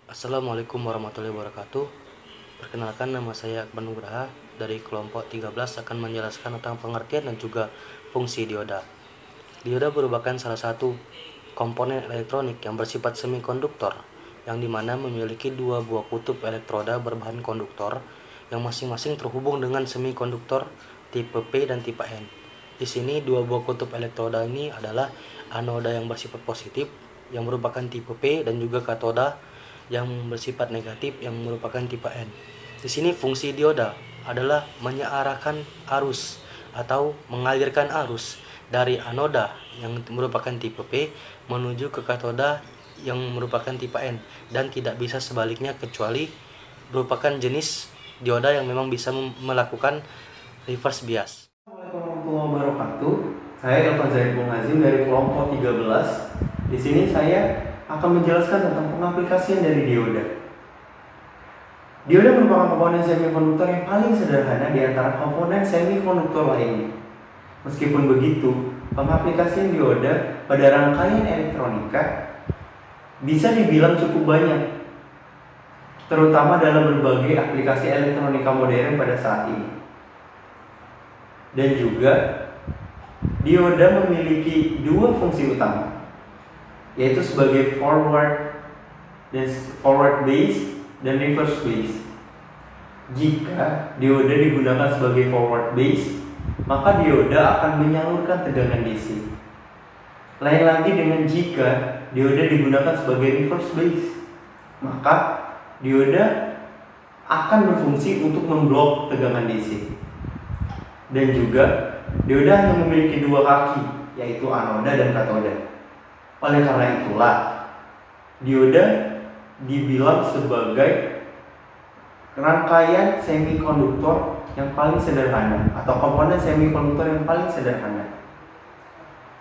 Assalamualaikum warahmatullahi wabarakatuh. Perkenalkan, nama saya Akbar Nugraha dari kelompok 13 akan menjelaskan tentang pengertian dan juga fungsi dioda. Dioda merupakan salah satu komponen elektronik yang bersifat semikonduktor, yang dimana memiliki dua buah kutub elektroda berbahan konduktor yang masing-masing terhubung dengan semikonduktor tipe P dan tipe N. Di sini dua buah kutub elektroda ini adalah anoda yang bersifat positif yang merupakan tipe P dan juga katoda yang bersifat negatif yang merupakan tipe N. Di sini fungsi dioda adalah menyearahkan arus atau mengalirkan arus dari anoda yang merupakan tipe P menuju ke katoda yang merupakan tipe N, dan tidak bisa sebaliknya kecuali merupakan jenis dioda yang memang bisa melakukan reverse bias. Assalamualaikum warahmatullahi wabarakatuh. Saya Elvan Zaidul Nazim dari kelompok 13. Di sini saya akan menjelaskan tentang pengaplikasian dari dioda. Dioda merupakan komponen semikonduktor yang paling sederhana di antara komponen semikonduktor lainnya. Meskipun begitu, pengaplikasian dioda pada rangkaian elektronika bisa dibilang cukup banyak, terutama dalam berbagai aplikasi elektronika modern pada saat ini. Dan juga, dioda memiliki dua fungsi utama, yaitu sebagai forward base dan reverse base. Jika dioda digunakan sebagai forward base, maka dioda akan menyalurkan tegangan DC. Lain lagi dengan jika dioda digunakan sebagai reverse base, maka dioda akan berfungsi untuk memblok tegangan DC. Dan juga dioda hanya memiliki dua kaki, yaitu anoda dan katoda. Oleh karena itulah, dioda dibilang sebagai rangkaian semikonduktor yang paling sederhana atau komponen semikonduktor yang paling sederhana.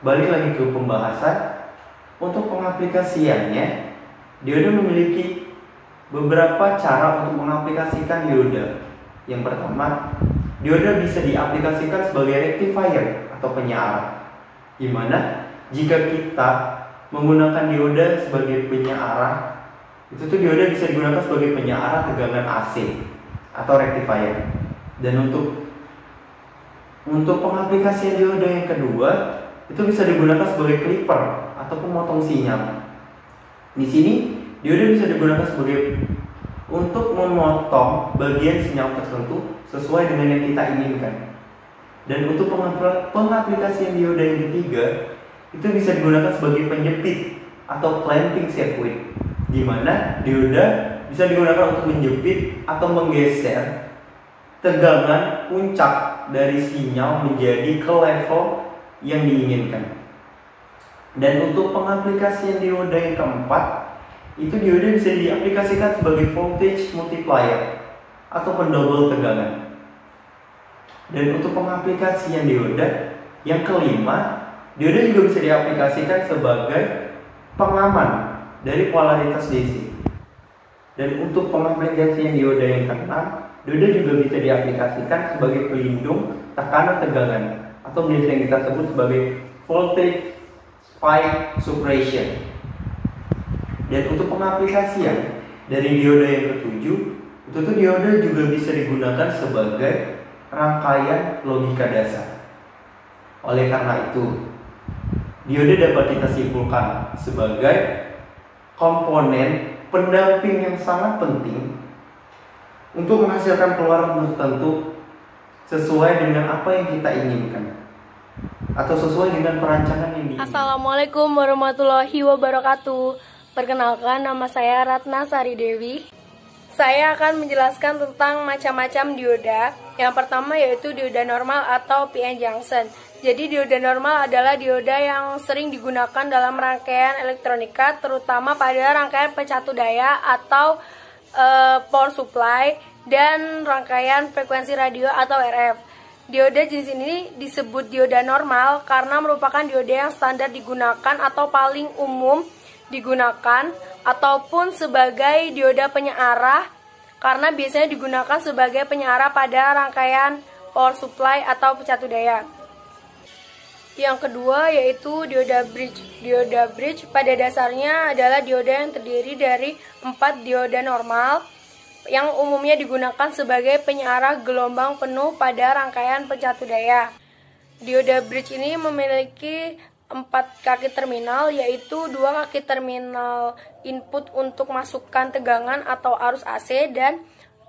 Balik lagi ke pembahasan, untuk pengaplikasiannya, dioda memiliki beberapa cara untuk mengaplikasikan dioda. Yang pertama, dioda bisa diaplikasikan sebagai rectifier atau penyearah, di mana jika kita menggunakan dioda sebagai penyearah, itu tuh dioda bisa digunakan sebagai penyearah tegangan AC atau rectifier. Dan untuk pengaplikasian dioda yang kedua, itu bisa digunakan sebagai clipper atau pemotong sinyal. Di sini dioda bisa digunakan sebagai untuk memotong bagian sinyal tertentu sesuai dengan yang kita inginkan. Dan untuk pengaplikasian dioda yang ketiga, itu bisa digunakan sebagai penjepit atau clamping circuit, di mana dioda bisa digunakan untuk menjepit atau menggeser tegangan puncak dari sinyal menjadi ke level yang diinginkan. Dan untuk pengaplikasian dioda yang keempat, itu dioda bisa diaplikasikan sebagai voltage multiplier atau pendobel tegangan. Dan untuk pengaplikasian dioda yang kelima, dioda juga bisa diaplikasikan sebagai pengaman dari polaritas DC. Dan untuk pengaplikasian dioda yang keenam, dioda juga bisa diaplikasikan sebagai pelindung tekanan tegangan atau biasa yang kita sebut sebagai voltage spike suppression. Dan untuk pengaplikasian dari dioda yang ketujuh, itu tuh dioda juga bisa digunakan sebagai rangkaian logika dasar. Oleh karena itu, dioda dapat kita simpulkan sebagai komponen pendamping yang sangat penting untuk menghasilkan keluaran tertentu sesuai dengan apa yang kita inginkan atau sesuai dengan perancangan yang diinginkan. Assalamualaikum warahmatullahi wabarakatuh. Perkenalkan, nama saya Ratna Sari Dewi. Saya akan menjelaskan tentang macam-macam dioda. Yang pertama yaitu dioda normal atau PN junction. Jadi dioda normal adalah dioda yang sering digunakan dalam rangkaian elektronika, terutama pada rangkaian pencatu daya atau power supply dan rangkaian frekuensi radio atau RF. Dioda jenis ini disebut dioda normal karena merupakan dioda yang standar digunakan atau paling umum digunakan, ataupun sebagai dioda penyearah karena biasanya digunakan sebagai penyearah pada rangkaian power supply atau pencatu daya. Yang kedua yaitu dioda bridge. Dioda bridge pada dasarnya adalah dioda yang terdiri dari 4 dioda normal yang umumnya digunakan sebagai penyearah gelombang penuh pada rangkaian pencatu daya. Dioda bridge ini memiliki 4 kaki terminal, yaitu 2 kaki terminal input untuk masukkan tegangan atau arus AC dan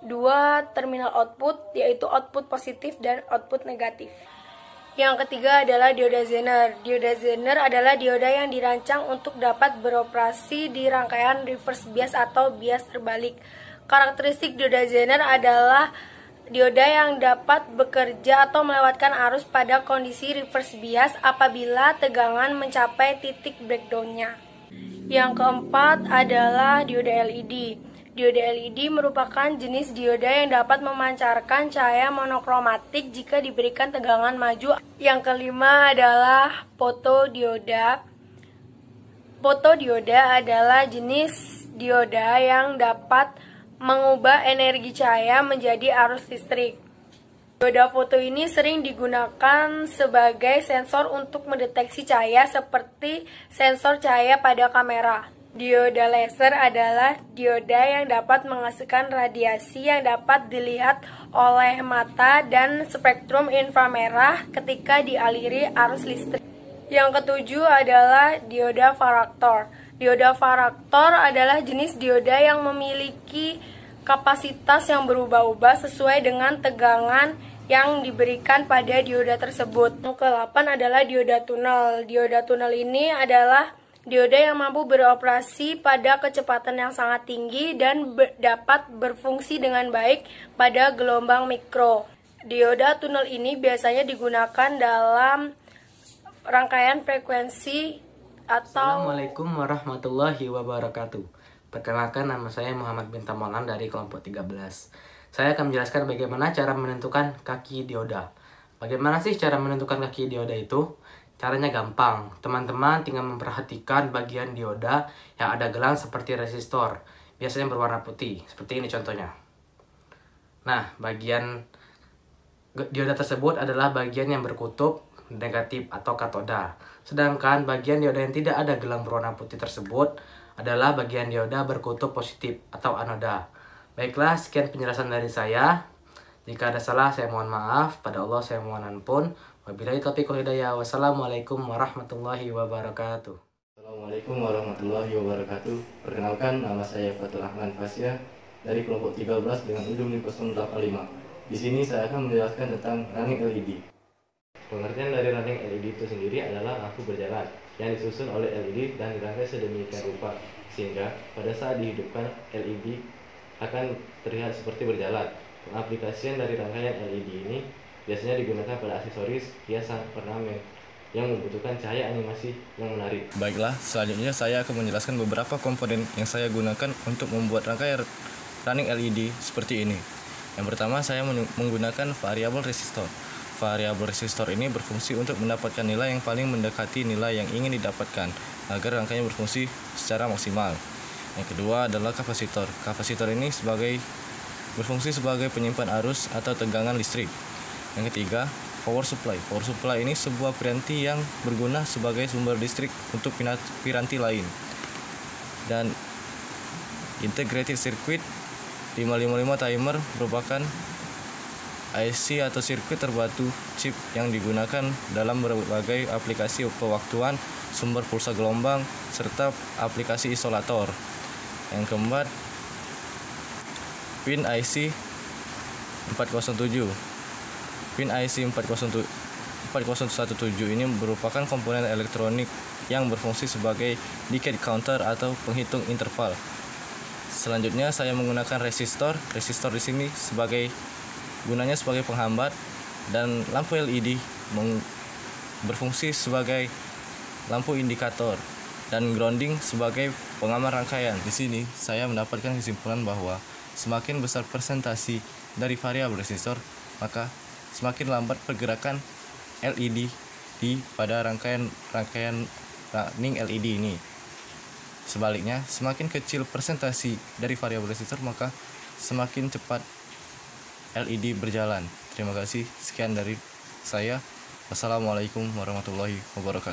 2 terminal output, yaitu output positif dan output negatif. Yang ketiga adalah dioda Zener. Dioda Zener adalah dioda yang dirancang untuk dapat beroperasi di rangkaian reverse bias atau bias terbalik. Karakteristik dioda Zener adalah dioda yang dapat bekerja atau melewatkan arus pada kondisi reverse bias apabila tegangan mencapai titik breakdown-nya. Yang keempat adalah dioda LED. Dioda LED merupakan jenis dioda yang dapat memancarkan cahaya monokromatik jika diberikan tegangan maju. Yang kelima adalah fotodioda. Fotodioda adalah jenis dioda yang dapat mengubah energi cahaya menjadi arus listrik. Dioda foto ini sering digunakan sebagai sensor untuk mendeteksi cahaya seperti sensor cahaya pada kamera. Dioda laser adalah dioda yang dapat menghasilkan radiasi yang dapat dilihat oleh mata dan spektrum inframerah ketika dialiri arus listrik. Yang ketujuh adalah dioda varaktor. Dioda varaktor adalah jenis dioda yang memiliki kapasitas yang berubah-ubah sesuai dengan tegangan yang diberikan pada dioda tersebut. Yang ke-8 adalah dioda tunnel. Dioda tunnel ini adalah dioda yang mampu beroperasi pada kecepatan yang sangat tinggi dan dapat berfungsi dengan baik pada gelombang mikro. Dioda tunnel ini biasanya digunakan dalam rangkaian frekuensi atau... Assalamualaikum warahmatullahi wabarakatuh. Perkenalkan, nama saya Muhammad bin Tamalan dari kelompok 13. Saya akan menjelaskan bagaimana cara menentukan kaki dioda. Bagaimana sih cara menentukan kaki dioda itu? Caranya gampang, teman-teman tinggal memperhatikan bagian dioda yang ada gelang seperti resistor, biasanya berwarna putih, seperti ini contohnya. Nah, bagian dioda tersebut adalah bagian yang berkutub negatif atau katoda. Sedangkan bagian dioda yang tidak ada gelang berwarna putih tersebut adalah bagian dioda berkutub positif atau anoda. Baiklah, sekian penjelasan dari saya. Jika ada salah, saya mohon maaf. Pada Allah saya mohon ampun. Wabillahi taufiq wal hidayah. Wassalamualaikum warahmatullahi wabarakatuh. Assalamualaikum warahmatullahi wabarakatuh. Perkenalkan, nama saya Fatul Rahman Fasya dari kelompok 13 dengan ujung 085. Di sini saya akan menjelaskan tentang running LED. Pengertian dari running LED itu sendiri adalah lampu berjalan yang disusun oleh LED dan dirangkai sedemikian rupa sehingga pada saat dihidupkan LED akan terlihat seperti berjalan. Pengaplikasian dari rangkaian LED ini biasanya digunakan pada aksesoris, hiasan, ornamen yang membutuhkan cahaya animasi yang menarik. Baiklah, selanjutnya saya akan menjelaskan beberapa komponen yang saya gunakan untuk membuat rangkaian running LED seperti ini. Yang pertama, saya menggunakan variabel resistor. Variabel resistor ini berfungsi untuk mendapatkan nilai yang paling mendekati nilai yang ingin didapatkan agar rangkaiannya berfungsi secara maksimal. Yang kedua adalah kapasitor. Kapasitor ini berfungsi sebagai penyimpan arus atau tegangan listrik. Yang ketiga, power supply. Power supply ini sebuah piranti yang berguna sebagai sumber listrik untuk piranti lain. Dan integrated circuit 555 timer merupakan IC atau sirkuit terbatu chip yang digunakan dalam berbagai aplikasi pewaktuan, sumber pulsa gelombang, serta aplikasi isolator. Yang keempat, pin IC 407. Pin IC 4017 ini merupakan komponen elektronik yang berfungsi sebagai decade counter atau penghitung interval. Selanjutnya saya menggunakan resistor. Resistor di sini gunanya sebagai penghambat, dan lampu LED berfungsi sebagai lampu indikator, dan grounding sebagai pengaman rangkaian. Di sini saya mendapatkan kesimpulan bahwa semakin besar persentase dari variabel resistor, maka semakin lambat pergerakan LED pada rangkaian running LED ini. Sebaliknya, semakin kecil persentase dari variabel resistor, maka semakin cepat LED berjalan. Terima kasih, sekian dari saya. Wassalamualaikum warahmatullahi wabarakatuh.